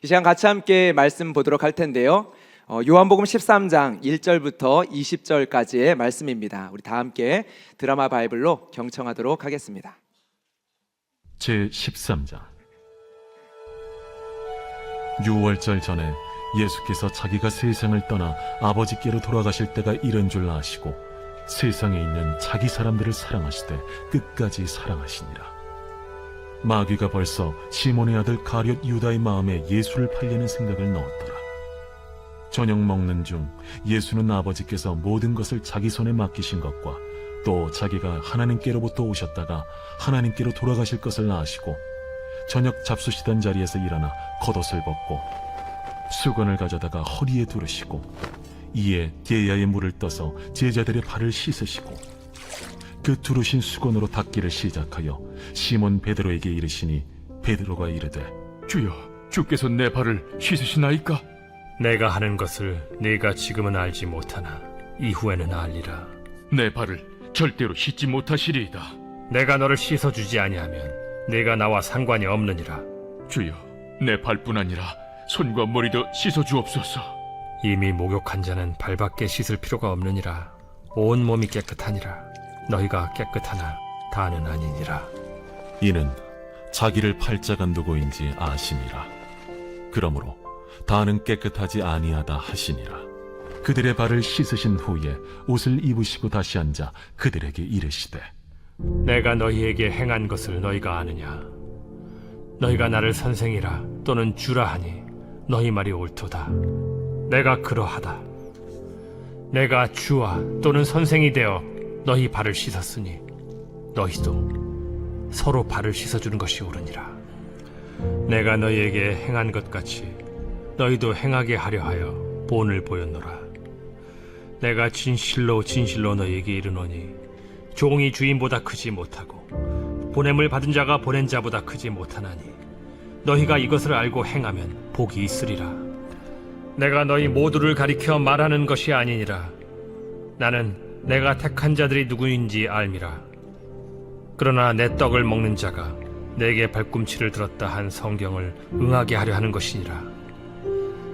이 시간 같이 함께 말씀 보도록 할 텐데요. 요한복음 13장 1절부터 20절까지의 말씀입니다. 우리 다 함께 드라마 바이블로 경청하도록 하겠습니다. 제13장. 6월절 전에 예수께서 자기가 세상을 떠나 아버지께로 돌아가실 때가 이른 줄 아시고 세상에 있는 자기 사람들을 사랑하시되 끝까지 사랑하시니라. 마귀가 벌써 시몬의 아들 가룟 유다의 마음에 예수를 팔려는 생각을 넣었더라. 저녁 먹는 중 예수는 아버지께서 모든 것을 자기 손에 맡기신 것과 또 자기가 하나님께로부터 오셨다가 하나님께로 돌아가실 것을 아시고 저녁 잡수시던 자리에서 일어나 겉옷을 벗고 수건을 가져다가 허리에 두르시고 이에 게야의 물을 떠서 제자들의 발을 씻으시고 그 두르신 수건으로 닦기를 시작하여 시몬 베드로에게 이르시니 베드로가 이르되 주여, 주께서 내 발을 씻으시나이까? 내가 하는 것을 네가 지금은 알지 못하나 이후에는 알리라. 내 발을 절대로 씻지 못하시리이다. 내가 너를 씻어주지 아니하면 네가 나와 상관이 없느니라. 주여, 내 발뿐 아니라 손과 머리도 씻어주옵소서. 이미 목욕한 자는 발밖에 씻을 필요가 없느니라. 온 몸이 깨끗하니라. 너희가 깨끗하나 다는 아니니라. 이는 자기를 팔자간 누구인지 아심이라. 그러므로 다는 깨끗하지 아니하다 하시니라. 그들의 발을 씻으신 후에 옷을 입으시고 다시 앉아 그들에게 이르시되 내가 너희에게 행한 것을 너희가 아느냐? 너희가 나를 선생이라 또는 주라 하니 너희 말이 옳도다. 내가 그러하다. 내가 주와 또는 선생이 되어 너희 발을 씻었으니 너희도 서로 발을 씻어주는 것이 옳으니라. 내가 너희에게 행한 것 같이 너희도 행하게 하려 하여 본을 보였노라. 내가 진실로 진실로 너희에게 이르노니 종이 주인보다 크지 못하고 보냄을 받은 자가 보낸 자보다 크지 못하나니 너희가 이것을 알고 행하면 복이 있으리라. 내가 너희 모두를 가리켜 말하는 것이 아니니라. 나는 내가 택한 자들이 누구인지 알미라. 그러나 내 떡을 먹는 자가 내게 발꿈치를 들었다 한 성경을 응하게 하려 하는 것이니라.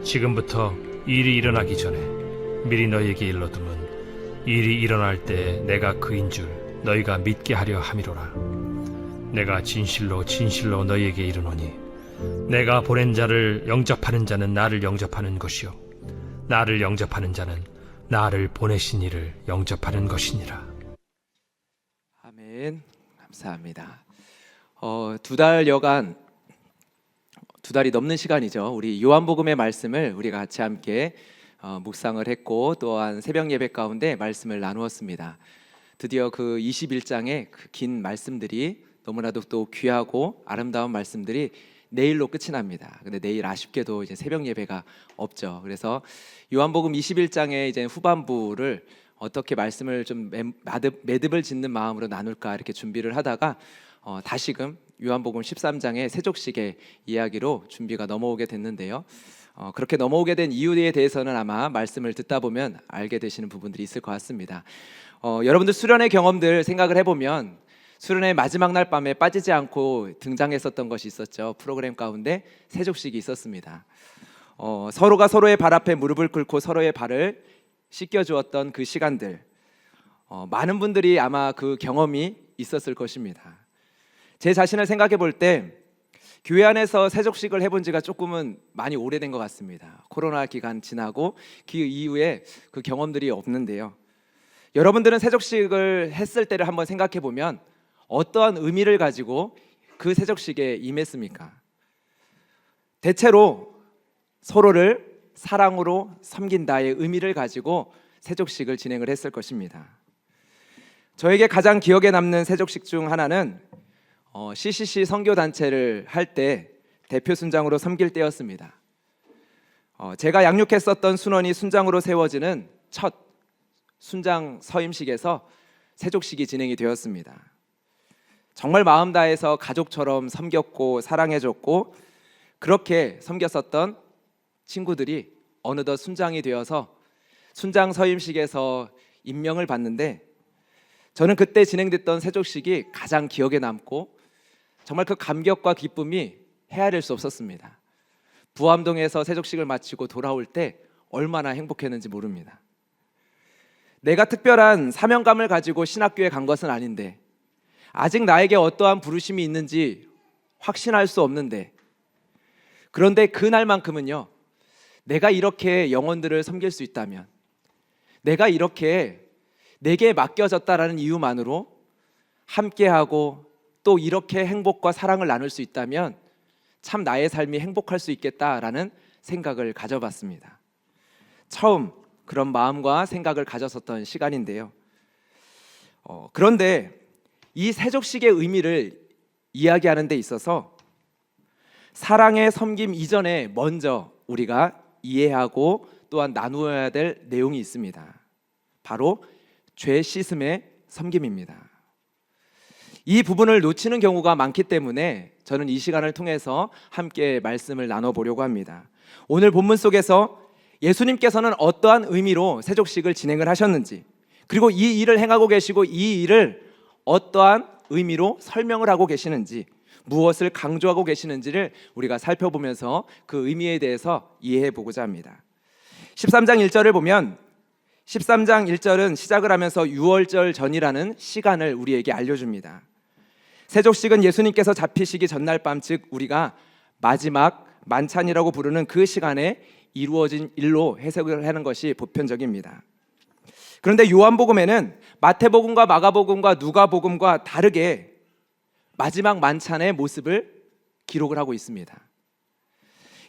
지금부터 일이 일어나기 전에 미리 너희에게 일러두면 일이 일어날 때 내가 그인 줄 너희가 믿게 하려 함이로라. 내가 진실로 진실로 너희에게 이르노니 내가 보낸 자를 영접하는 자는 나를 영접하는 것이요 나를 영접하는 자는 나를 보내신 이를 영접하는 것이니라. 아멘. 감사합니다. 두 달여간, 두 달이 넘는 시간이죠. 우리 요한복음의 말씀을 우리가 같이 함께 묵상을 했고 또한 새벽 예배 가운데 말씀을 나누었습니다. 드디어 그 21장의 그 긴 말씀들이 너무나도 또 귀하고 아름다운 말씀들이 내일로 끝이 납니다. 근데 내일 아쉽게도 이제 새벽 예배가 없죠. 그래서 요한복음 21장의 이제 후반부를 어떻게 말씀을 좀 매듭을 짓는 마음으로 나눌까 이렇게 준비를 하다가 다시금 요한복음 13장의 세족식의 이야기로 준비가 넘어오게 됐는데요. 그렇게 넘어오게 된 이유에 대해서는 아마 말씀을 듣다 보면 알게 되시는 부분들이 있을 것 같습니다. 여러분들 수련의 경험들 생각을 해보면 수련의 마지막 날 밤에 빠지지 않고 등장했었던 것이 있었죠. 프로그램 가운데 세족식이 있었습니다. 서로가 서로의 발 앞에 무릎을 꿇고 서로의 발을 씻겨주었던 그 시간들, 많은 분들이 아마 그 경험이 있었을 것입니다. 제 자신을 생각해 볼 때 교회 안에서 세족식을 해본 지가 조금은 많이 오래된 것 같습니다. 코로나 기간 지나고 그 이후에 그 경험들이 없는데요. 여러분들은 세족식을 했을 때를 한번 생각해 보면 어떠한 의미를 가지고 그 세족식에 임했습니까? 대체로 서로를 사랑으로 섬긴다의 의미를 가지고 세족식을 진행을 했을 것입니다. 저에게 가장 기억에 남는 세족식 중 하나는 CCC 선교단체를 할 때 대표 순장으로 섬길 때였습니다. 제가 양육했었던 순원이 순장으로 세워지는 첫 순장 서임식에서 세족식이 진행이 되었습니다. 정말 마음 다해서 가족처럼 섬겼고 사랑해줬고 그렇게 섬겼었던 친구들이 어느덧 순장이 되어서 순장 서임식에서 임명을 받는데 저는 그때 진행됐던 세족식이 가장 기억에 남고 정말 그 감격과 기쁨이 헤아릴 수 없었습니다. 부암동에서 세족식을 마치고 돌아올 때 얼마나 행복했는지 모릅니다. 내가 특별한 사명감을 가지고 신학교에 간 것은 아닌데, 아직 나에게 어떠한 부르심이 있는지 확신할 수 없는데, 그런데 그날만큼은요, 내가 이렇게 영혼들을 섬길 수 있다면, 내가 이렇게 내게 맡겨졌다라는 이유만으로 함께하고 또 이렇게 행복과 사랑을 나눌 수 있다면 참 나의 삶이 행복할 수 있겠다라는 생각을 가져봤습니다. 처음 그런 마음과 생각을 가졌었던 시간인데요. 그런데 이 세족식의 의미를 이야기하는 데 있어서 사랑의 섬김 이전에 먼저 우리가 이해하고 또한 나누어야 될 내용이 있습니다. 바로 죄 씻음의 섬김입니다. 이 부분을 놓치는 경우가 많기 때문에 저는 이 시간을 통해서 함께 말씀을 나눠보려고 합니다. 오늘 본문 속에서 예수님께서는 어떠한 의미로 세족식을 진행을 하셨는지, 그리고 이 일을 행하고 계시고 이 일을 어떠한 의미로 설명을 하고 계시는지, 무엇을 강조하고 계시는지를 우리가 살펴보면서 그 의미에 대해서 이해해 보고자 합니다. 13장 1절을 보면 13장 1절은 시작을 하면서 유월절 전이라는 시간을 우리에게 알려줍니다. 세족식은 예수님께서 잡히시기 전날 밤, 즉 우리가 마지막 만찬이라고 부르는 그 시간에 이루어진 일로 해석을 하는 것이 보편적입니다. 그런데 요한복음에는 마태복음과 마가복음과 누가복음과 다르게 마지막 만찬의 모습을 기록을 하고 있습니다.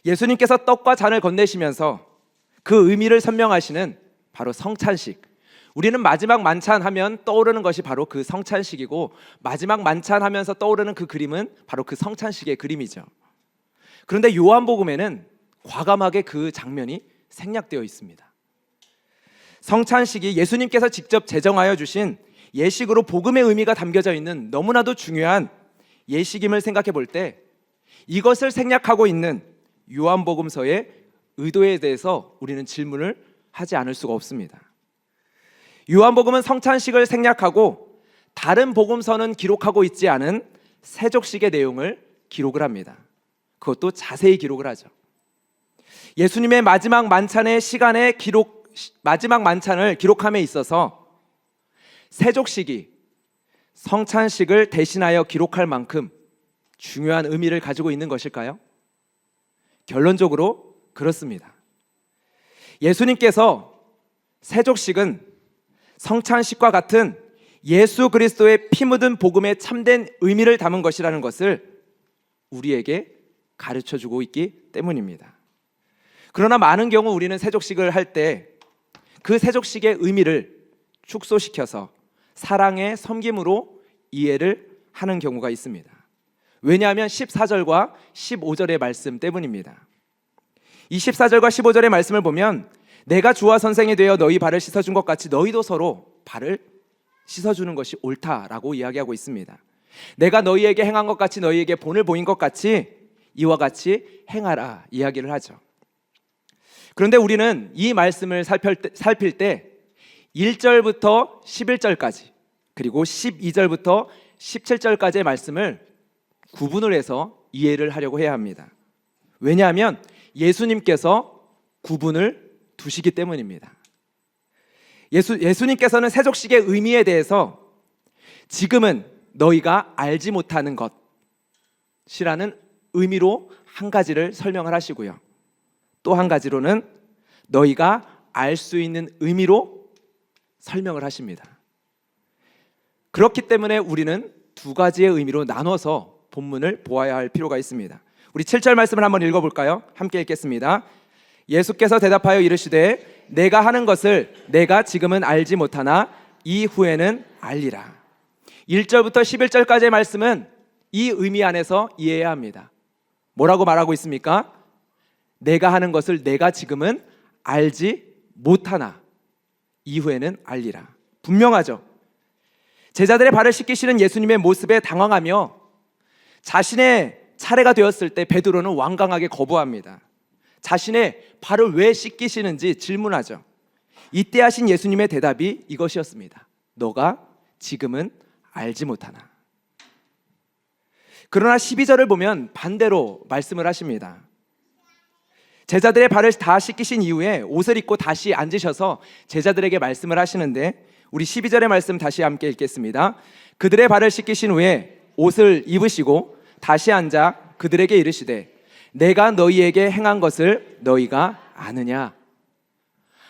예수님께서 떡과 잔을 건네시면서 그 의미를 설명하시는 바로 성찬식. 우리는 마지막 만찬 하면 떠오르는 것이 바로 그 성찬식이고, 마지막 만찬 하면서 떠오르는 그 그림은 바로 그 성찬식의 그림이죠. 그런데 요한복음에는 과감하게 그 장면이 생략되어 있습니다. 성찬식이 예수님께서 직접 제정하여 주신 예식으로 복음의 의미가 담겨져 있는 너무나도 중요한 예식임을 생각해 볼 때, 이것을 생략하고 있는 요한복음서의 의도에 대해서 우리는 질문을 하지 않을 수가 없습니다. 요한복음은 성찬식을 생략하고 다른 복음서는 기록하고 있지 않은 세족식의 내용을 기록을 합니다. 그것도 자세히 기록을 하죠. 예수님의 마지막 만찬의 시간에 마지막 만찬을 기록함에 있어서 세족식이 성찬식을 대신하여 기록할 만큼 중요한 의미를 가지고 있는 것일까요? 결론적으로 그렇습니다. 예수님께서 세족식은 성찬식과 같은 예수 그리스도의 피 묻은 복음의 참된 의미를 담은 것이라는 것을 우리에게 가르쳐주고 있기 때문입니다. 그러나 많은 경우 우리는 세족식을 할 때 그 세족식의 의미를 축소시켜서 사랑의 섬김으로 이해를 하는 경우가 있습니다. 왜냐하면 14절과 15절의 말씀 때문입니다. 이 14절과 15절의 말씀을 보면 내가 주와 선생이 되어 너희 발을 씻어준 것 같이 너희도 서로 발을 씻어주는 것이 옳다라고 이야기하고 있습니다. 내가 너희에게 행한 것 같이 너희에게 본을 보인 것 같이 이와 같이 행하라 이야기를 하죠. 그런데 우리는 이 말씀을 살필 때 1절부터 11절까지 그리고 12절부터 17절까지의 말씀을 구분을 해서 이해를 하려고 해야 합니다. 왜냐하면 예수님께서 구분을 두시기 때문입니다. 예수님께서는 세족식의 의미에 대해서 지금은 너희가 알지 못하는 것이라는 의미로 한 가지를 설명을 하시고요. 또 한 가지로는 너희가 알 수 있는 의미로 설명을 하십니다. 그렇기 때문에 우리는 두 가지의 의미로 나눠서 본문을 보아야 할 필요가 있습니다. 우리 7절 말씀을 한번 읽어볼까요? 함께 읽겠습니다. 예수께서 대답하여 이르시되 내가 하는 것을 내가 지금은 알지 못하나 이후에는 알리라. 1절부터 11절까지의 말씀은 이 의미 안에서 이해해야 합니다. 뭐라고 말하고 있습니까? 내가 하는 것을 내가 지금은 알지 못하나 이후에는 알리라. 분명하죠. 제자들의 발을 씻기시는 예수님의 모습에 당황하며 자신의 차례가 되었을 때 베드로는 완강하게 거부합니다. 자신의 발을 왜 씻기시는지 질문하죠. 이때 하신 예수님의 대답이 이것이었습니다. 너가 지금은 알지 못하나. 그러나 12절을 보면 반대로 말씀을 하십니다. 제자들의 발을 다 씻기신 이후에 옷을 입고 다시 앉으셔서 제자들에게 말씀을 하시는데, 우리 12절의 말씀 다시 함께 읽겠습니다. 그들의 발을 씻기신 후에 옷을 입으시고 다시 앉아 그들에게 이르시되 내가 너희에게 행한 것을 너희가 아느냐.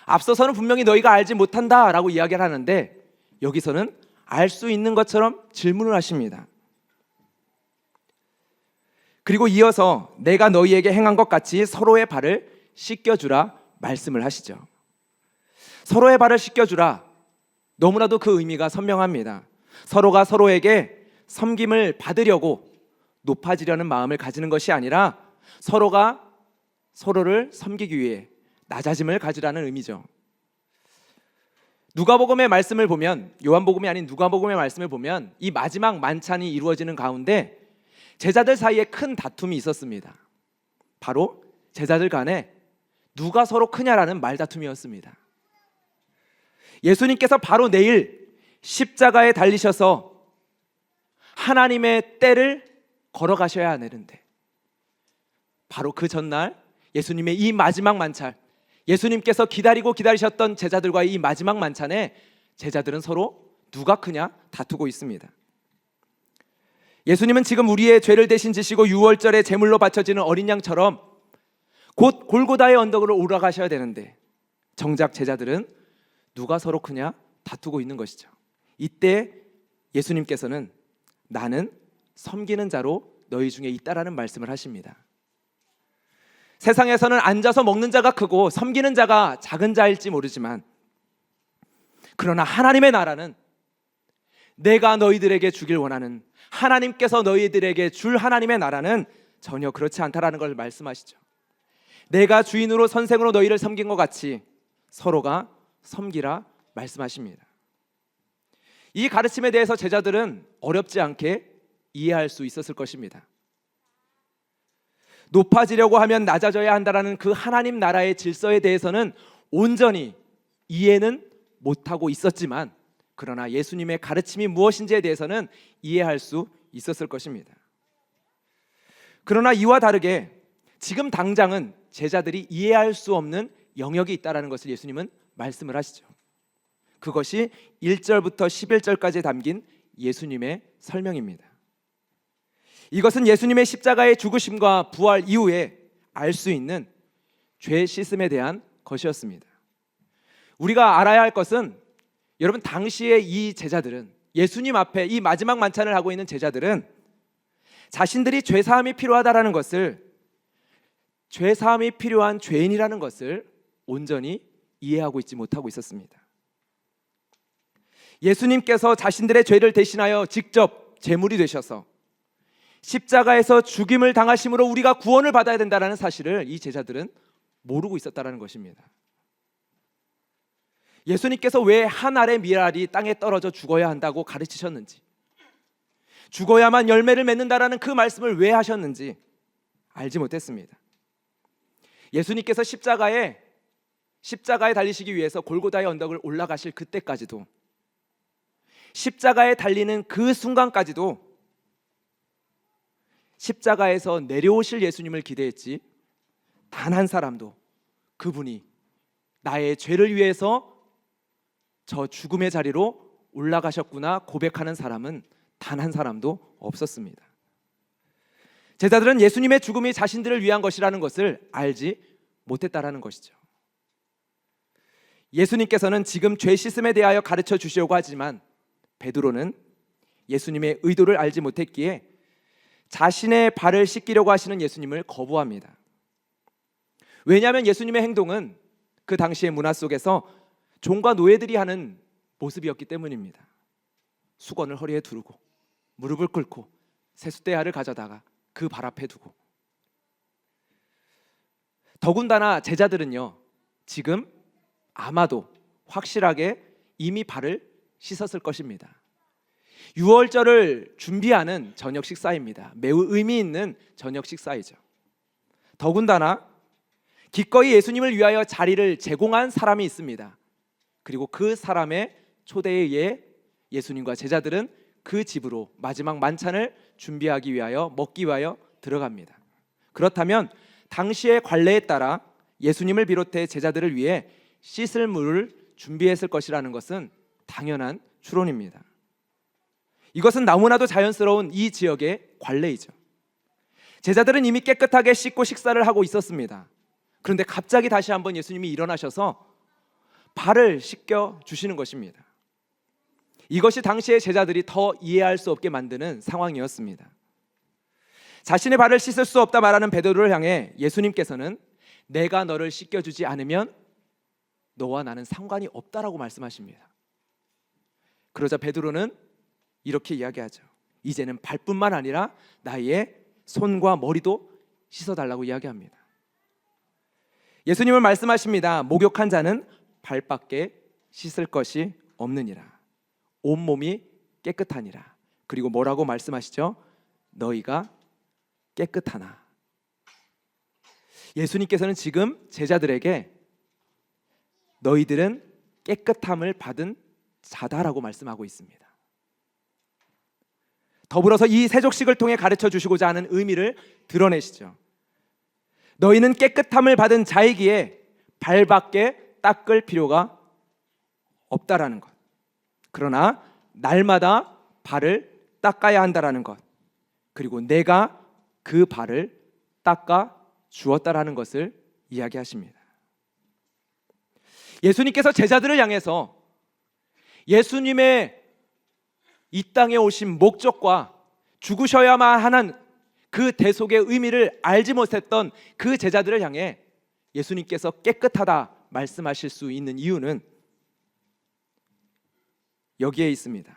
앞서서는 분명히 너희가 알지 못한다라고 이야기를 하는데, 여기서는 알 수 있는 것처럼 질문을 하십니다. 그리고 이어서 내가 너희에게 행한 것 같이 서로의 발을 씻겨주라 말씀을 하시죠. 서로의 발을 씻겨주라, 너무나도 그 의미가 선명합니다. 서로가 서로에게 섬김을 받으려고 높아지려는 마음을 가지는 것이 아니라 서로가 서로를 섬기기 위해 낮아짐을 가지라는 의미죠. 누가복음의 말씀을 보면, 요한복음이 아닌 누가복음의 말씀을 보면 이 마지막 만찬이 이루어지는 가운데 제자들 사이에 큰 다툼이 있었습니다. 바로 제자들 간에 누가 서로 크냐라는 말다툼이었습니다. 예수님께서 바로 내일 십자가에 달리셔서 하나님의 때를 걸어가셔야 하는데, 바로 그 전날 예수님의 이 마지막 만찬, 예수님께서 기다리셨던 제자들과의 이 마지막 만찬에 제자들은 서로 누가 크냐 다투고 있습니다. 예수님은 지금 우리의 죄를 대신 지시고 유월절에 제물로 바쳐지는 어린 양처럼 곧 골고다의 언덕으로 올라가셔야 되는데, 정작 제자들은 누가 서로 크냐 다투고 있는 것이죠. 이때 예수님께서는 나는 섬기는 자로 너희 중에 있다라는 말씀을 하십니다. 세상에서는 앉아서 먹는 자가 크고 섬기는 자가 작은 자일지 모르지만, 그러나 하나님의 나라는 내가 너희들에게 주길 원하는, 하나님께서 너희들에게 줄 하나님의 나라는 전혀 그렇지 않다라는 걸 말씀하시죠. 내가 주인으로 선생으로 너희를 섬긴 것 같이 서로가 섬기라 말씀하십니다. 이 가르침에 대해서 제자들은 어렵지 않게 이해할 수 있었을 것입니다. 높아지려고 하면 낮아져야 한다라는 그 하나님 나라의 질서에 대해서는 온전히 이해는 못하고 있었지만, 그러나 예수님의 가르침이 무엇인지에 대해서는 이해할 수 있었을 것입니다. 그러나 이와 다르게 지금 당장은 제자들이 이해할 수 없는 영역이 있다는 것을 예수님은 말씀을 하시죠. 그것이 1절부터 11절까지 담긴 예수님의 설명입니다. 이것은 예수님의 십자가의 죽으심과 부활 이후에 알 수 있는 죄 씻음에 대한 것이었습니다. 우리가 알아야 할 것은, 여러분, 당시에 이 제자들은, 예수님 앞에 이 마지막 만찬을 하고 있는 제자들은 자신들이 죄사함이 필요하다라는 것을, 죄사함이 필요한 죄인이라는 것을 온전히 이해하고 있지 못하고 있었습니다. 예수님께서 자신들의 죄를 대신하여 직접 제물이 되셔서 십자가에서 죽임을 당하심으로 우리가 구원을 받아야 된다는 사실을 이 제자들은 모르고 있었다는 것입니다. 예수님께서 왜 한 알의 밀알이 땅에 떨어져 죽어야 한다고 가르치셨는지, 죽어야만 열매를 맺는다라는 그 말씀을 왜 하셨는지 알지 못했습니다. 예수님께서 십자가에 달리시기 위해서 골고다의 언덕을 올라가실 그때까지도, 십자가에 달리는 그 순간까지도 십자가에서 내려오실 예수님을 기대했지, 단 한 사람도 그분이 나의 죄를 위해서 저 죽음의 자리로 올라가셨구나 고백하는 사람은 단 한 사람도 없었습니다. 제자들은 예수님의 죽음이 자신들을 위한 것이라는 것을 알지 못했다라는 것이죠. 예수님께서는 지금 죄 씻음에 대하여 가르쳐 주시려고 하지만 베드로는 예수님의 의도를 알지 못했기에 자신의 발을 씻기려고 하시는 예수님을 거부합니다. 왜냐하면 예수님의 행동은 그 당시의 문화 속에서 종과 노예들이 하는 모습이었기 때문입니다. 수건을 허리에 두르고 무릎을 꿇고 세숫대야를 가져다가 그 발 앞에 두고, 더군다나 제자들은요, 지금 아마도 확실하게 이미 발을 씻었을 것입니다. 유월절을 준비하는 저녁 식사입니다. 매우 의미 있는 저녁 식사이죠. 더군다나 기꺼이 예수님을 위하여 자리를 제공한 사람이 있습니다. 그리고 그 사람의 초대에 의해 예수님과 제자들은 그 집으로 마지막 만찬을 준비하기 위하여, 먹기 위하여 들어갑니다. 그렇다면 당시의 관례에 따라 예수님을 비롯해 제자들을 위해 씻을 물을 준비했을 것이라는 것은 당연한 추론입니다. 이것은 너무나도 자연스러운 이 지역의 관례이죠. 제자들은 이미 깨끗하게 씻고 식사를 하고 있었습니다. 그런데 갑자기 다시 한번 예수님이 일어나셔서 발을 씻겨 주시는 것입니다. 이것이 당시의 제자들이 더 이해할 수 없게 만드는 상황이었습니다. 자신의 발을 씻을 수 없다 말하는 베드로를 향해 예수님께서는 내가 너를 씻겨주지 않으면 너와 나는 상관이 없다라고 말씀하십니다. 그러자 베드로는 이렇게 이야기하죠. 이제는 발뿐만 아니라 나의 손과 머리도 씻어달라고 이야기합니다. 예수님은 말씀하십니다. 목욕한 자는 발밖에 씻을 것이 없느니라. 온몸이 깨끗하니라. 그리고 뭐라고 말씀하시죠? 너희가 깨끗하나. 예수님께서는 지금 제자들에게 너희들은 깨끗함을 받은 자다라고 말씀하고 있습니다. 더불어서 이 세족식을 통해 가르쳐 주시고자 하는 의미를 드러내시죠. 너희는 깨끗함을 받은 자이기에 발밖에 닦을 필요가 없다라는 것. 그러나 날마다 발을 닦아야 한다라는 것. 그리고 내가 그 발을 닦아 주었다라는 것을 이야기하십니다. 예수님께서 제자들을 향해서 예수님의 이 땅에 오신 목적과 죽으셔야만 하는 그 대속의 의미를 알지 못했던 그 제자들을 향해 예수님께서 깨끗하다 말씀하실 수 있는 이유는 여기에 있습니다.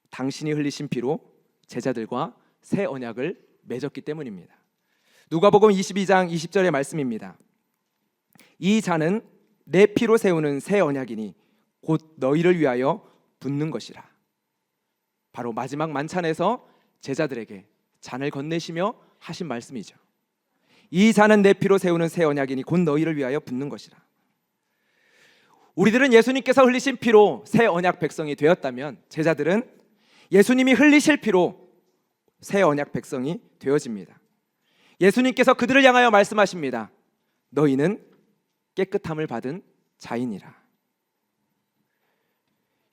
당신이 흘리신 피로 제자들과 새 언약을 맺었기 때문입니다. 누가복음 22장 20절의 말씀입니다. 이 잔은 내 피로 세우는 새 언약이니 곧 너희를 위하여 붓는 것이라. 바로 마지막 만찬에서 제자들에게 잔을 건네시며 하신 말씀이죠. 이 잔은 내 피로 세우는 새 언약이니 곧 너희를 위하여 붓는 것이라. 우리들은 예수님께서 흘리신 피로 새 언약 백성이 되었다면 제자들은 예수님이 흘리실 피로 새 언약 백성이 되어집니다. 예수님께서 그들을 향하여 말씀하십니다. 너희는 깨끗함을 받은 자이니라.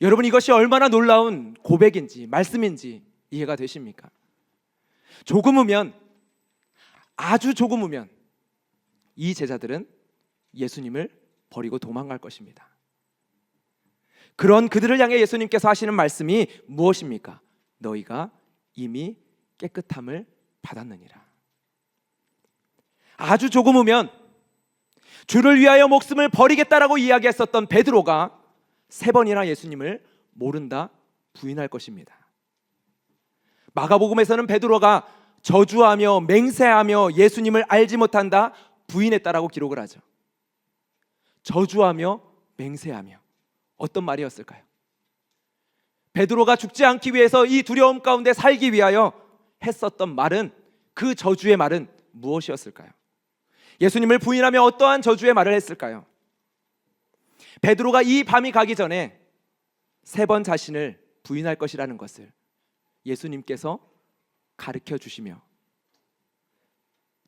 여러분, 이것이 얼마나 놀라운 고백인지 말씀인지 이해가 되십니까? 조금이면, 아주 조금이면 이 제자들은 예수님을 버리고 도망갈 것입니다. 그런 그들을 향해 예수님께서 하시는 말씀이 무엇입니까? 너희가 이미 깨끗함을 받았느니라. 아주 조금이면 주를 위하여 목숨을 버리겠다라고 이야기했었던 베드로가 3번이나 예수님을 모른다 부인할 것입니다. 마가복음에서는 베드로가 저주하며 맹세하며 예수님을 알지 못한다 부인했다라고 기록을 하죠. 저주하며 맹세하며 어떤 말이었을까요? 베드로가 죽지 않기 위해서 이 두려움 가운데 살기 위하여 했었던 말은, 그 저주의 말은 무엇이었을까요? 예수님을 부인하며 어떠한 저주의 말을 했을까요? 베드로가 이 밤이 가기 전에 3번 자신을 부인할 것이라는 것을 예수님께서 가르쳐 주시며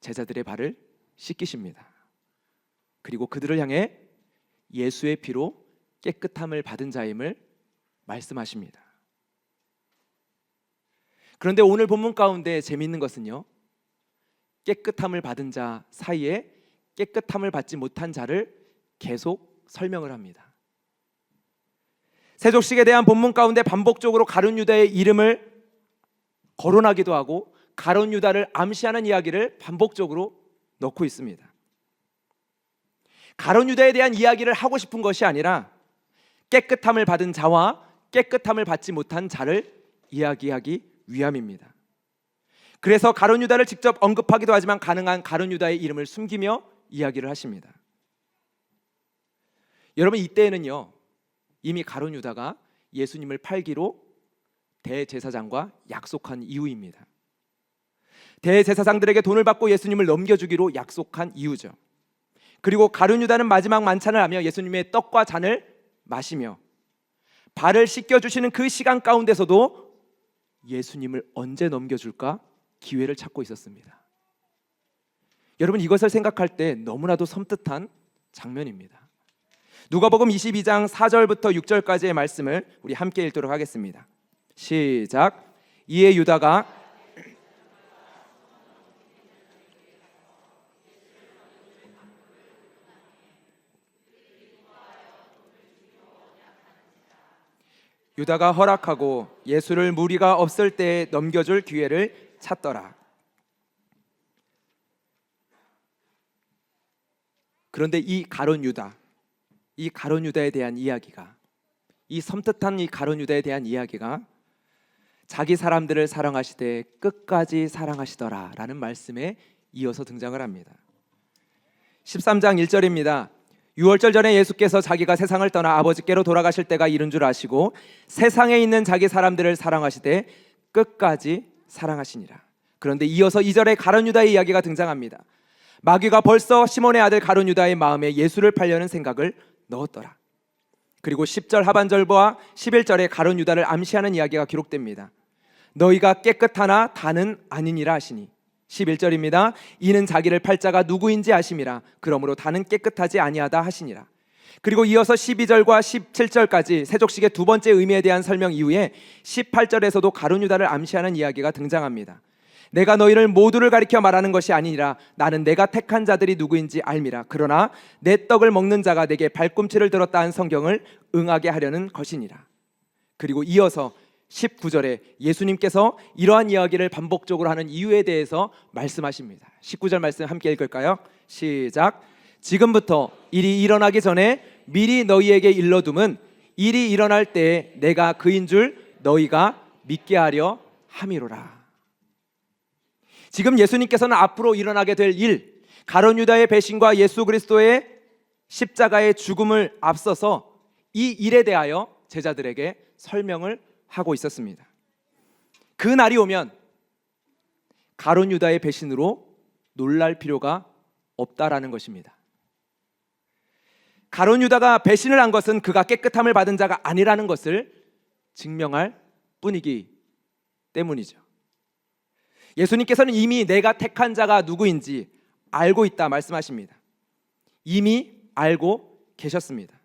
제자들의 발을 씻기십니다. 그리고 그들을 향해 예수의 피로 깨끗함을 받은 자임을 말씀하십니다. 그런데 오늘 본문 가운데 재미있는 것은요, 깨끗함을 받은 자 사이에 깨끗함을 받지 못한 자를 계속 설명을 합니다. 세족식에 대한 본문 가운데 반복적으로 가룟 유다의 이름을 거론하기도 하고 가룟 유다를 암시하는 이야기를 반복적으로 넣고 있습니다. 가룟 유다에 대한 이야기를 하고 싶은 것이 아니라 깨끗함을 받은 자와 깨끗함을 받지 못한 자를 이야기하기 위함입니다. 그래서 가룟 유다를 직접 언급하기도 하지만 가능한 가룟 유다의 이름을 숨기며 이야기를 하십니다. 여러분, 이때에는요 이미 가룟 유다가 예수님을 팔기로 대제사장과 약속한 이유입니다. 대제사장들에게 돈을 받고 예수님을 넘겨주기로 약속한 이유죠. 그리고 가룟 유다는 마지막 만찬을 하며 예수님의 떡과 잔을 마시며 발을 씻겨주시는 그 시간 가운데서도 예수님을 언제 넘겨줄까 기회를 찾고 있었습니다. 여러분, 이것을 생각할 때 너무나도 섬뜩한 장면입니다. 누가복음 22장 4절부터 6절까지의 말씀을 우리 함께 읽도록 하겠습니다. 시작. 이에 유다가 허락하고 예수를 무리가 없을 때에 넘겨줄 기회를 찾더라. 그런데 이 가룟 유다에 대한 이야기가, 이 섬뜩한 이 가룟 유다에 대한 이야기가 자기 사람들을 사랑하시되 끝까지 사랑하시더라 라는 말씀에 이어서 등장을 합니다. 13장 1절입니다. 유월절 전에 예수께서 자기가 세상을 떠나 아버지께로 돌아가실 때가 이른 줄 아시고 세상에 있는 자기 사람들을 사랑하시되 끝까지 사랑하시니라. 그런데 이어서 2절에 가룟 유다의 이야기가 등장합니다. 마귀가 벌써 시몬의 아들 가룟 유다의 마음에 예수를 팔려는 생각을 넣었더라. 그리고 10절 하반절과 11절에 가룟 유다를 암시하는 이야기가 기록됩니다. 너희가 깨끗하나 다는 아니니라 하시니. 11절입니다. 이는 자기를 팔 자가 누구인지 아심이라. 그러므로 다는 깨끗하지 아니하다 하시니라. 그리고 이어서 12절과 17절까지 세족식의 두 번째 의미에 대한 설명 이후에 18절에서도 가룟 유다를 암시하는 이야기가 등장합니다. 내가 너희를 모두를 가리켜 말하는 것이 아니니라. 나는 내가 택한 자들이 누구인지 알미라. 그러나 내 떡을 먹는 자가 내게 발꿈치를 들었다 한 성경을 응하게 하려는 것이니라. 그리고 이어서 19절에 예수님께서 이러한 이야기를 반복적으로 하는 이유에 대해서 말씀하십니다. 19절 말씀 함께 읽을까요? 시작. 지금부터 일이 일어나기 전에 미리 너희에게 일러둠은 일이 일어날 때에 내가 그인 줄 너희가 믿게 하려 함이로라. 지금 예수님께서는 앞으로 일어나게 될 일, 가룟 유다의 배신과 예수 그리스도의 십자가의 죽음을 앞서서 이 일에 대하여 제자들에게 설명을 하고 있었습니다. 그 날이 오면 가룟 유다의 배신으로 놀랄 필요가 없다라는 것입니다. 가룟 유다가 배신을 한 것은 그가 깨끗함을 받은 자가 아니라는 것을 증명할 뿐이기 때문이죠. 예수님께서는 이미 내가 택한 자가 누구인지 알고 있다 말씀하십니다. 이미 알고 계셨습니다.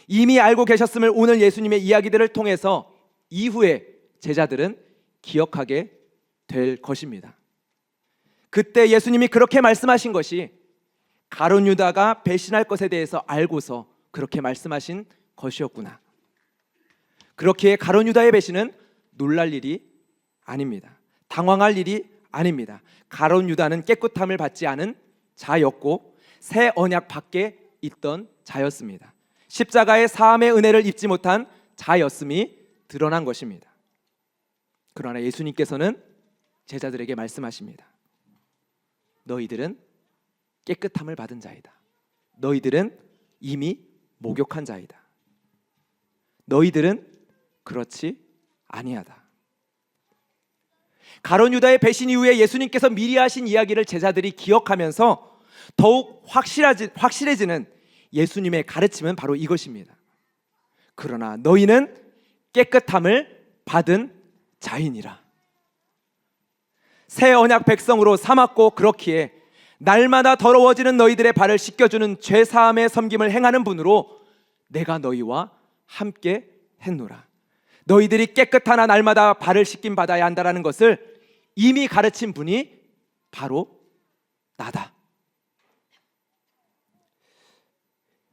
이미 알고 계셨음을 오늘 예수님의 이야기들을 통해서 이후에 제자들은 기억하게 될 것입니다. 그때 예수님이 그렇게 말씀하신 것이 가룟 유다가 배신할 것에 대해서 알고서 그렇게 말씀하신 것이었구나. 그렇기에 가룟 유다의 배신은 놀랄 일이 아닙니다. 당황할 일이 아닙니다. 가룟 유다는 깨끗함을 받지 않은 자였고 새 언약 밖에 있던 자였습니다. 십자가의 사함의 은혜를 입지 못한 자였음이 드러난 것입니다. 그러나 예수님께서는 제자들에게 말씀하십니다. 너희들은 깨끗함을 받은 자이다. 너희들은 이미 목욕한 자이다. 너희들은 그렇지 아니하다. 가룟 유다의 배신 이후에 예수님께서 미리 하신 이야기를 제자들이 기억하면서 더욱 확실해지는 예수님의 가르침은 바로 이것입니다. 그러나 너희는 깨끗함을 받은 자이니라. 새 언약 백성으로 삼았고 그렇기에 날마다 더러워지는 너희들의 발을 씻겨주는 죄사함의 섬김을 행하는 분으로 내가 너희와 함께 했노라. 너희들이 깨끗하나 날마다 발을 씻김 받아야 한다는 것을 이미 가르친 분이 바로 나다.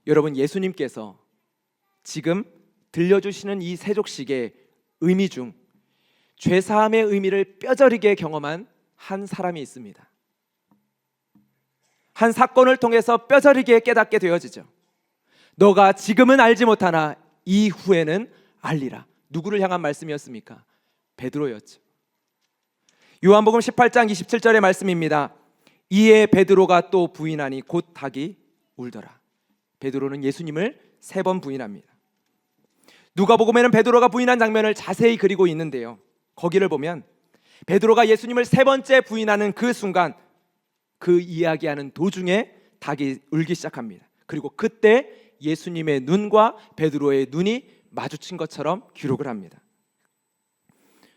여러분, 예수님께서 지금 들려주시는 이 세족식의 의미 중 죄사함의 의미를 뼈저리게 경험한 한 사람이 있습니다. 한 사건을 통해서 뼈저리게 깨닫게 되어지죠. 너가 지금은 알지 못하나 이후에는 알리라. 누구를 향한 말씀이었습니까? 베드로였죠. 요한복음 18장 27절의 말씀입니다. 이에 베드로가 또 부인하니 곧 닭이 울더라. 베드로는 예수님을 3번 부인합니다. 누가복음에는 베드로가 부인한 장면을 자세히 그리고 있는데요, 거기를 보면 베드로가 예수님을 3번째 부인하는 그 순간, 그 이야기하는 도중에 닭이 울기 시작합니다. 그리고 그때 예수님의 눈과 베드로의 눈이 마주친 것처럼 기록을 합니다.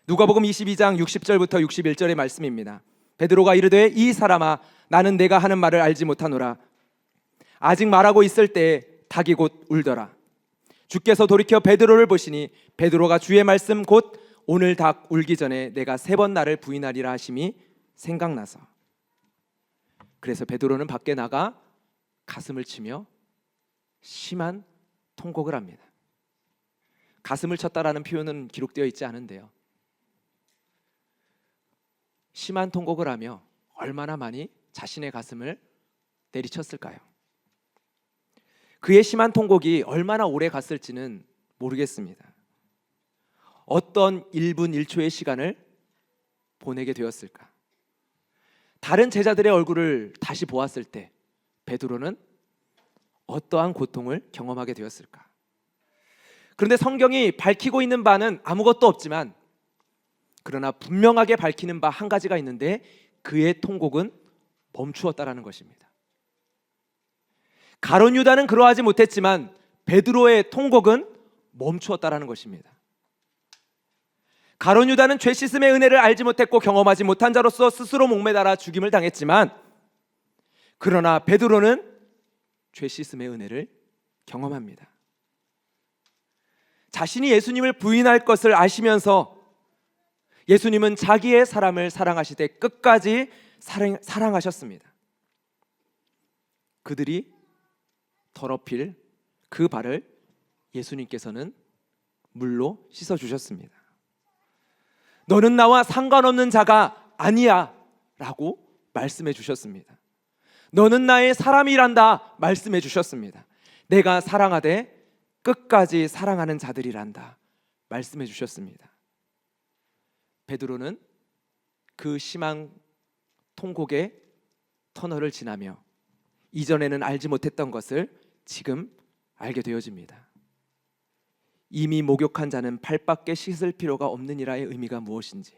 누가복음 22장 60절부터 61절의 말씀입니다. 베드로가 이르되 이 사람아 나는 내가 하는 말을 알지 못하노라. 아직 말하고 있을 때에 닭이 곧 울더라. 주께서 돌이켜 베드로를 보시니 베드로가 주의 말씀 곧 오늘 닭 울기 전에 내가 3번 나를 부인하리라 하심이 생각나서, 그래서 베드로는 밖에 나가 가슴을 치며 심한 통곡을 합니다. 가슴을 쳤다라는 표현은 기록되어 있지 않은데요, 심한 통곡을 하며 얼마나 많이 자신의 가슴을 내리쳤을까요? 그의 심한 통곡이 얼마나 오래 갔을지는 모르겠습니다. 어떤 1분 1초의 시간을 보내게 되었을까? 다른 제자들의 얼굴을 다시 보았을 때 베드로는 어떠한 고통을 경험하게 되었을까? 그런데 성경이 밝히고 있는 바는 아무것도 없지만, 그러나 분명하게 밝히는 바 한 가지가 있는데 그의 통곡은 멈추었다라는 것입니다. 가룟 유다는 그러하지 못했지만 베드로의 통곡은 멈추었다라는 것입니다. 가룟 유다는 죄 씻음의 은혜를 알지 못했고 경험하지 못한 자로서 스스로 목매달아 죽임을 당했지만, 그러나 베드로는 죄 씻음의 은혜를 경험합니다. 자신이 예수님을 부인할 것을 아시면서 예수님은 자기의 사람을 사랑하시되 끝까지 사랑하셨습니다. 그들이 더럽힐 그 발을 예수님께서는 물로 씻어주셨습니다. 너는 나와 상관없는 자가 아니야 라고 말씀해 주셨습니다. 너는 나의 사람이란다 말씀해 주셨습니다. 내가 사랑하되 끝까지 사랑하는 자들이란다 말씀해 주셨습니다. 베드로는 그 심한 통곡의 터널을 지나며 이전에는 알지 못했던 것을 지금 알게 되어집니다. 이미 목욕한 자는 발밖에 씻을 필요가 없느니라의 의미가 무엇인지,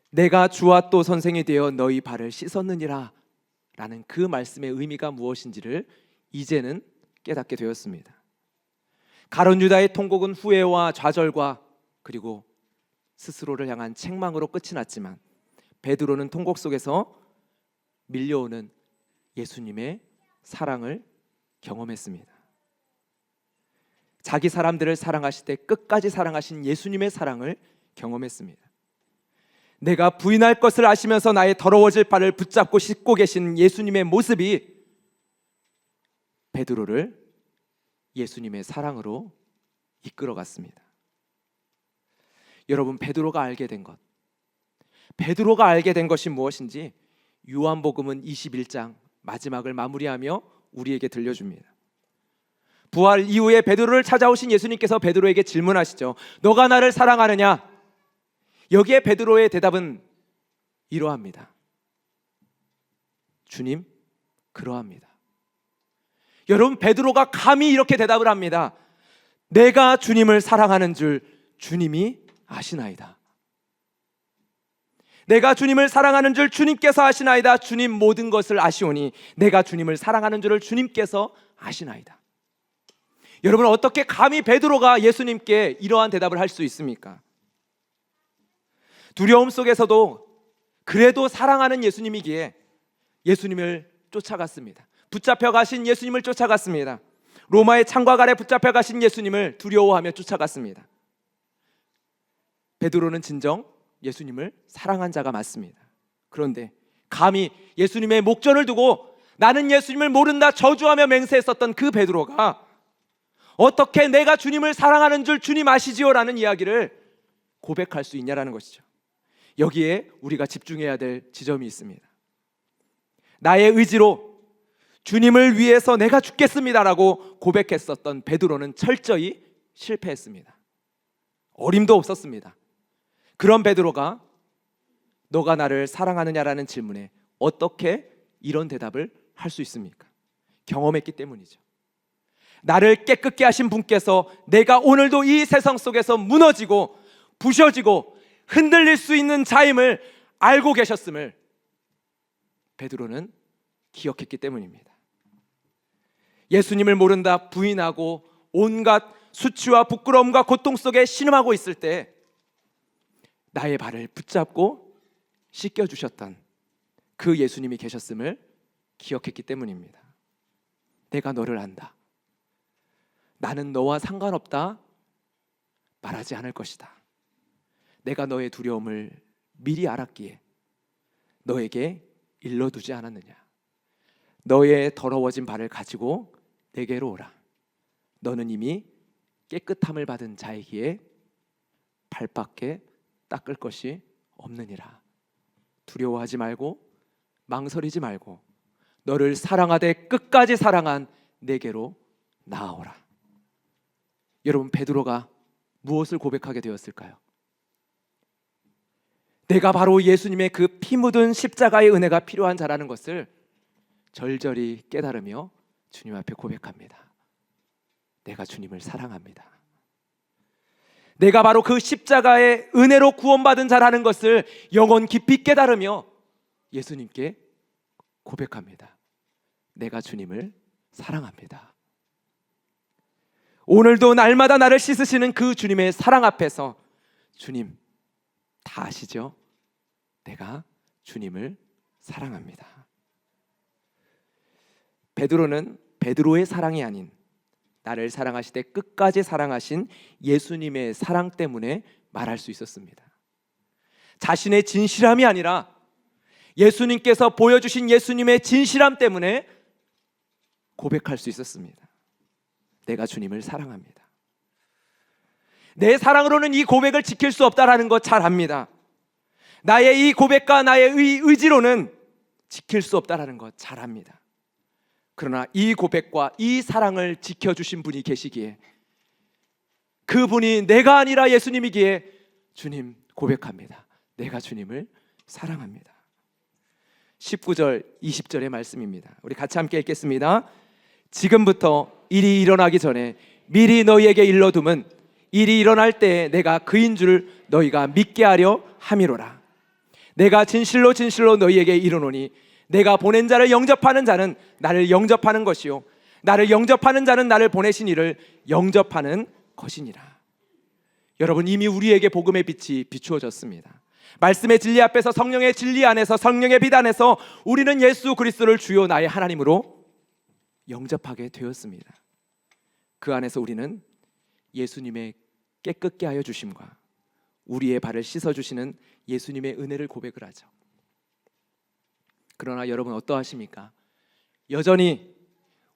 내가 주와 또 선생이 되어 너희 발을 씻었느니라 라는 그 말씀의 의미가 무엇인지를 이제는 깨닫게 되었습니다. 가룟 유다의 통곡은 후회와 좌절과 그리고 스스로를 향한 책망으로 끝이 났지만, 베드로는 통곡 속에서 밀려오는 예수님의 사랑을 경험했습니다. 자기 사람들을 사랑하실 때 끝까지 사랑하신 예수님의 사랑을 경험했습니다. 내가 부인할 것을 아시면서 나의 더러워질 발을 붙잡고 씻고 계신 예수님의 모습이 베드로를 예수님의 사랑으로 이끌어갔습니다. 여러분, 베드로가 알게 된 것이 무엇인지 요한복음은 21장 마지막을 마무리하며 우리에게 들려줍니다. 부활 이후에 베드로를 찾아오신 예수님께서 베드로에게 질문하시죠. 너가 나를 사랑하느냐? 여기에 베드로의 대답은 이러합니다. 주님, 그러합니다. 여러분, 베드로가 감히 이렇게 대답을 합니다. 내가 주님을 사랑하는 줄 주님이 아시나이다. 내가 주님을 사랑하는 줄 주님께서 아시나이다. 주님 모든 것을 아시오니 내가 주님을 사랑하는 줄을 주님께서 아시나이다. 여러분, 어떻게 감히 베드로가 예수님께 이러한 대답을 할 수 있습니까? 두려움 속에서도 그래도 사랑하는 예수님이기에 예수님을 쫓아갔습니다. 붙잡혀 가신 예수님을 쫓아갔습니다. 로마의 창과 아래 붙잡혀 가신 예수님을 두려워하며 쫓아갔습니다. 베드로는 진정 예수님을 사랑한 자가 맞습니다. 그런데 감히 예수님의 목전을 두고 나는 예수님을 모른다 저주하며 맹세했었던 그 베드로가 어떻게 내가 주님을 사랑하는 줄 주님 아시지요라는 이야기를 고백할 수 있냐라는 것이죠. 여기에 우리가 집중해야 될 지점이 있습니다. 나의 의지로 주님을 위해서 내가 죽겠습니다라고 고백했었던 베드로는 철저히 실패했습니다. 어림도 없었습니다. 그런 베드로가 너가 나를 사랑하느냐라는 질문에 어떻게 이런 대답을 할 수 있습니까? 경험했기 때문이죠. 나를 깨끗게 하신 분께서 내가 오늘도 이 세상 속에서 무너지고 부셔지고 흔들릴 수 있는 자임을 알고 계셨음을 베드로는 기억했기 때문입니다. 예수님을 모른다 부인하고 온갖 수치와 부끄러움과 고통 속에 신음하고 있을 때 나의 발을 붙잡고 씻겨주셨던 그 예수님이 계셨음을 기억했기 때문입니다. 내가 너를 안다. 나는 너와 상관없다 말하지 않을 것이다. 내가 너의 두려움을 미리 알았기에 너에게 일러두지 않았느냐. 너의 더러워진 발을 가지고 내게로 오라. 너는 이미 깨끗함을 받은 자이기에 발밖에 닦을 것이 없느니라. 두려워하지 말고 망설이지 말고 너를 사랑하되 끝까지 사랑한 내게로 나아오라. 여러분, 베드로가 무엇을 고백하게 되었을까요? 내가 바로 예수님의 그 피 묻은 십자가의 은혜가 필요한 자라는 것을 절절히 깨달으며 주님 앞에 고백합니다. 내가 주님을 사랑합니다. 내가 바로 그 십자가의 은혜로 구원받은 자라는 것을 영혼 깊이 깨달으며 예수님께 고백합니다. 내가 주님을 사랑합니다. 오늘도 날마다 나를 씻으시는 그 주님의 사랑 앞에서 주님, 다 아시죠? 내가 주님을 사랑합니다. 베드로는 베드로의 사랑이 아닌 나를 사랑하시되 끝까지 사랑하신 예수님의 사랑 때문에 말할 수 있었습니다. 자신의 진실함이 아니라 예수님께서 보여주신 예수님의 진실함 때문에 고백할 수 있었습니다. 내가 주님을 사랑합니다. 내 사랑으로는 이 고백을 지킬 수 없다라는 것 잘 압니다. 나의 이 고백과 나의 의지로는 지킬 수 없다라는 것 잘 압니다. 그러나 이 고백과 이 사랑을 지켜주신 분이 계시기에, 그분이 내가 아니라 예수님이기에 주님 고백합니다. 내가 주님을 사랑합니다. 19절 20절의 말씀입니다. 우리 같이 함께 읽겠습니다. 지금부터 일이 일어나기 전에 미리 너희에게 일러둠은 일이 일어날 때에 내가 그인 줄 너희가 믿게 하려 함이로라. 내가 진실로 진실로 너희에게 이르노니 내가 보낸 자를 영접하는 자는 나를 영접하는 것이요 나를 영접하는 자는 나를 보내신 이를 영접하는 것이니라. 여러분, 이미 우리에게 복음의 빛이 비추어졌습니다. 말씀의 진리 앞에서, 성령의 진리 안에서, 성령의 빛 안에서 우리는 예수 그리스도를 주요 나의 하나님으로 영접하게 되었습니다. 그 안에서 우리는 예수님의 깨끗게 하여 주심과 우리의 발을 씻어주시는 예수님의 은혜를 고백을 하죠. 그러나 여러분, 어떠하십니까? 여전히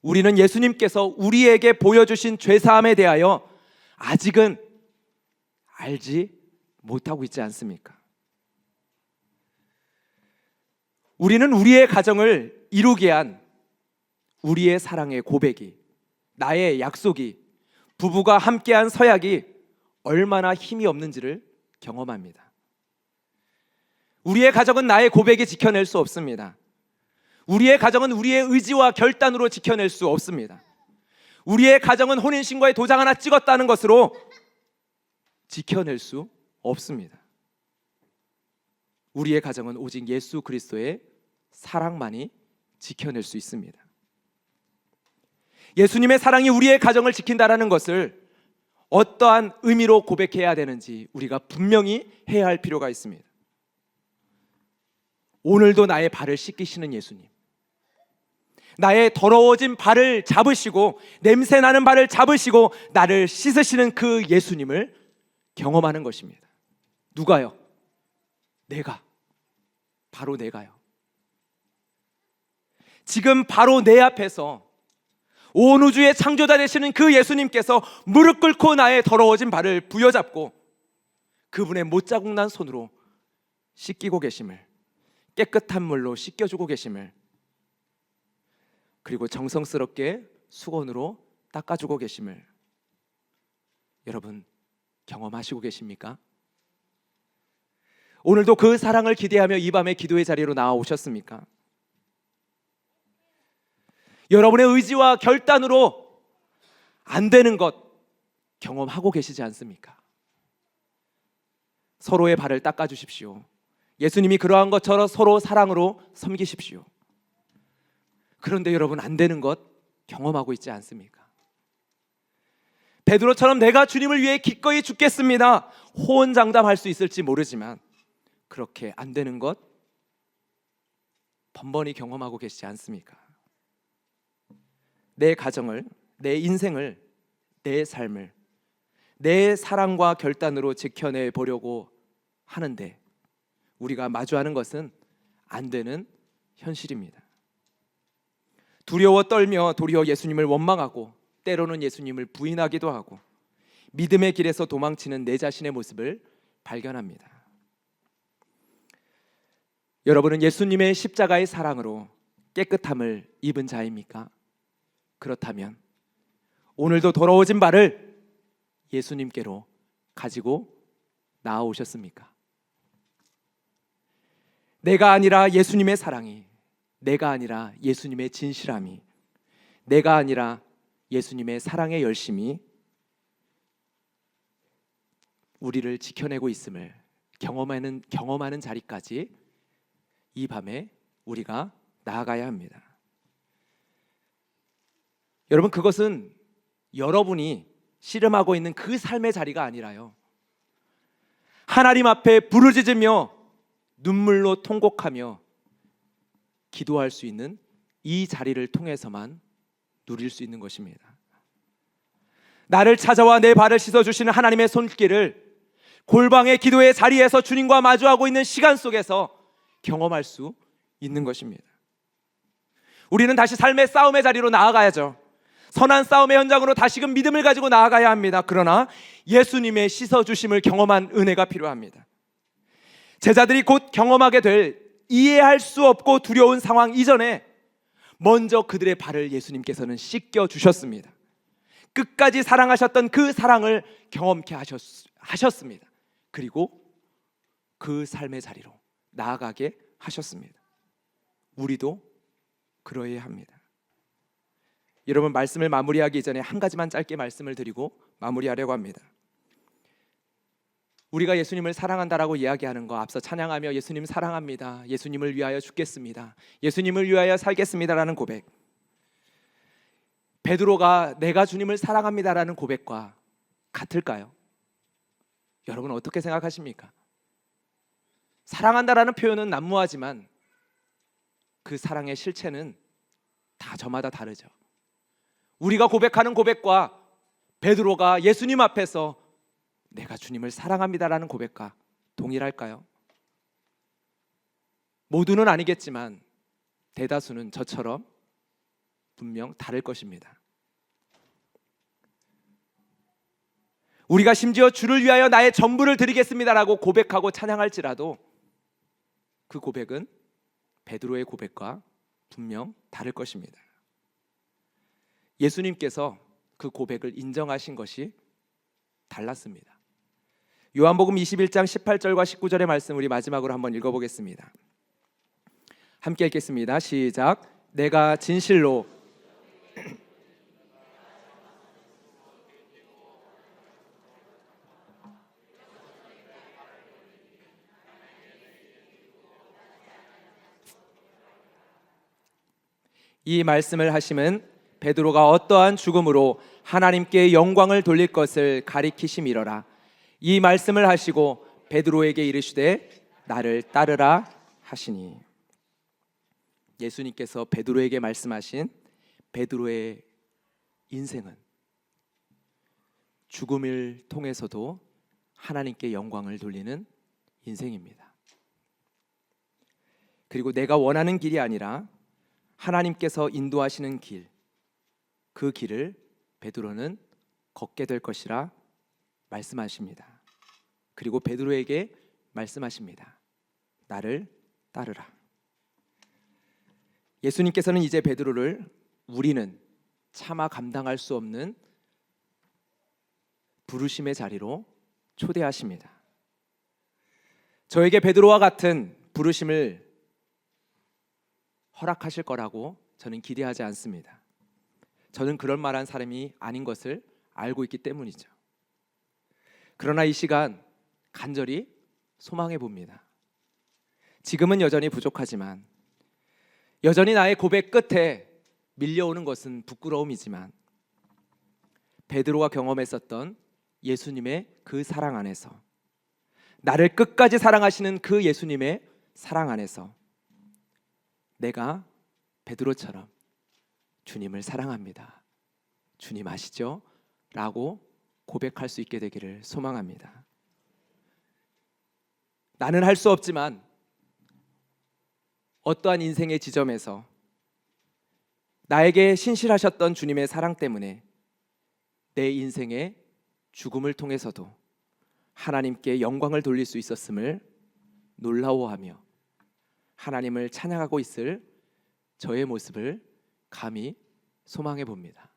우리는 예수님께서 우리에게 보여주신 죄사함에 대하여 아직은 알지 못하고 있지 않습니까? 우리는 우리의 가정을 이루게 한 우리의 사랑의 고백이, 나의 약속이, 부부가 함께한 서약이 얼마나 힘이 없는지를 경험합니다. 우리의 가정은 나의 고백이 지켜낼 수 없습니다. 우리의 가정은 우리의 의지와 결단으로 지켜낼 수 없습니다. 우리의 가정은 혼인신고에 도장 하나 찍었다는 것으로 지켜낼 수 없습니다. 우리의 가정은 오직 예수 그리스도의 사랑만이 지켜낼 수 있습니다. 예수님의 사랑이 우리의 가정을 지킨다는 것을 어떠한 의미로 고백해야 되는지 우리가 분명히 해야 할 필요가 있습니다. 오늘도 나의 발을 씻기시는 예수님, 나의 더러워진 발을 잡으시고 냄새나는 발을 잡으시고 나를 씻으시는 그 예수님을 경험하는 것입니다. 누가요? 내가, 바로 내가요. 지금 바로 내 앞에서 온 우주의 창조자 되시는 그 예수님께서 무릎 꿇고 나의 더러워진 발을 부여잡고 그분의 못자국 난 손으로 씻기고 계심을, 깨끗한 물로 씻겨주고 계심을, 그리고 정성스럽게 수건으로 닦아주고 계심을 여러분 경험하시고 계십니까? 오늘도 그 사랑을 기대하며 이 밤에 기도의 자리로 나와오셨습니까? 여러분의 의지와 결단으로 안 되는 것 경험하고 계시지 않습니까? 서로의 발을 닦아주십시오. 예수님이 그러한 것처럼 서로 사랑으로 섬기십시오. 그런데 여러분, 안 되는 것 경험하고 있지 않습니까? 베드로처럼 내가 주님을 위해 기꺼이 죽겠습니다, 호언장담할 수 있을지 모르지만 그렇게 안 되는 것 번번이 경험하고 계시지 않습니까? 내 가정을, 내 인생을, 내 삶을 내 사랑과 결단으로 지켜내 보려고 하는데 우리가 마주하는 것은 안 되는 현실입니다. 두려워 떨며 도리어 예수님을 원망하고 때로는 예수님을 부인하기도 하고 믿음의 길에서 도망치는 내 자신의 모습을 발견합니다. 여러분은 예수님의 십자가의 사랑으로 깨끗함을 입은 자입니까? 그렇다면 오늘도 더러워진 발을 예수님께로 가지고 나아오셨습니까? 내가 아니라 예수님의 사랑이, 내가 아니라 예수님의 진실함이, 내가 아니라 예수님의 사랑의 열심이 우리를 지켜내고 있음을 경험하는 자리까지 이 밤에 우리가 나아가야 합니다. 여러분, 그것은 여러분이 씨름하고 있는 그 삶의 자리가 아니라요, 하나님 앞에 부르짖으며 눈물로 통곡하며 기도할 수 있는 이 자리를 통해서만 누릴 수 있는 것입니다. 나를 찾아와 내 발을 씻어주시는 하나님의 손길을 골방의 기도의 자리에서 주님과 마주하고 있는 시간 속에서 경험할 수 있는 것입니다. 우리는 다시 삶의 싸움의 자리로 나아가야죠. 선한 싸움의 현장으로 다시금 믿음을 가지고 나아가야 합니다. 그러나 예수님의 씻어주심을 경험한 은혜가 필요합니다. 제자들이 곧 경험하게 될 이해할 수 없고 두려운 상황 이전에 먼저 그들의 발을 예수님께서는 씻겨주셨습니다. 끝까지 사랑하셨던 그 사랑을 경험케 하셨습니다. 그리고 그 삶의 자리로 나아가게 하셨습니다. 우리도 그러해야 합니다. 여러분, 말씀을 마무리하기 전에 한 가지만 짧게 말씀을 드리고 마무리하려고 합니다. 우리가 예수님을 사랑한다라고 이야기하는 거, 앞서 찬양하며 예수님 사랑합니다, 예수님을 위하여 죽겠습니다, 예수님을 위하여 살겠습니다라는 고백, 베드로가 내가 주님을 사랑합니다라는 고백과 같을까요? 여러분 어떻게 생각하십니까? 사랑한다라는 표현은 난무하지만 그 사랑의 실체는 다 저마다 다르죠. 우리가 고백하는 고백과 베드로가 예수님 앞에서 내가 주님을 사랑합니다라는 고백과 동일할까요? 모두는 아니겠지만 대다수는 저처럼 분명 다를 것입니다. 우리가 심지어 주를 위하여 나의 전부를 드리겠습니다라고 고백하고 찬양할지라도 그 고백은 베드로의 고백과 분명 다를 것입니다. 예수님께서 그 고백을 인정하신 것이 달랐습니다. 요한복음 21장 18절과 19절의 말씀 우리 마지막으로 한번 읽어보겠습니다. 함께 읽겠습니다. 시작. 내가 진실로 이 말씀을 하심은 베드로가 어떠한 죽음으로 하나님께 영광을 돌릴 것을 가리키심이러라. 이 말씀을 하시고 베드로에게 이르시되 나를 따르라 하시니. 예수님께서 베드로에게 말씀하신 베드로의 인생은 죽음을 통해서도 하나님께 영광을 돌리는 인생입니다. 그리고 내가 원하는 길이 아니라 하나님께서 인도하시는 길, 그 길을 베드로는 걷게 될 것이라 말씀하십니다. 그리고 베드로에게 말씀하십니다. 나를 따르라. 예수님께서는 이제 베드로를 우리는 차마 감당할 수 없는 부르심의 자리로 초대하십니다. 저에게 베드로와 같은 부르심을 허락하실 거라고 저는 기대하지 않습니다. 저는 그럴 만한 사람이 아닌 것을 알고 있기 때문이죠. 그러나 이 시간 간절히 소망해 봅니다. 지금은 여전히 부족하지만, 여전히 나의 고백 끝에 밀려오는 것은 부끄러움이지만, 베드로가 경험했었던 예수님의 그 사랑 안에서, 나를 끝까지 사랑하시는 그 예수님의 사랑 안에서 내가 베드로처럼 주님을 사랑합니다. 주님 아시죠? 라고 고백할 수 있게 되기를 소망합니다. 나는 할 수 없지만 어떠한 인생의 지점에서 나에게 신실하셨던 주님의 사랑 때문에 내 인생의 죽음을 통해서도 하나님께 영광을 돌릴 수 있었음을 놀라워하며 하나님을 찬양하고 있을 저의 모습을 감히 소망해 봅니다.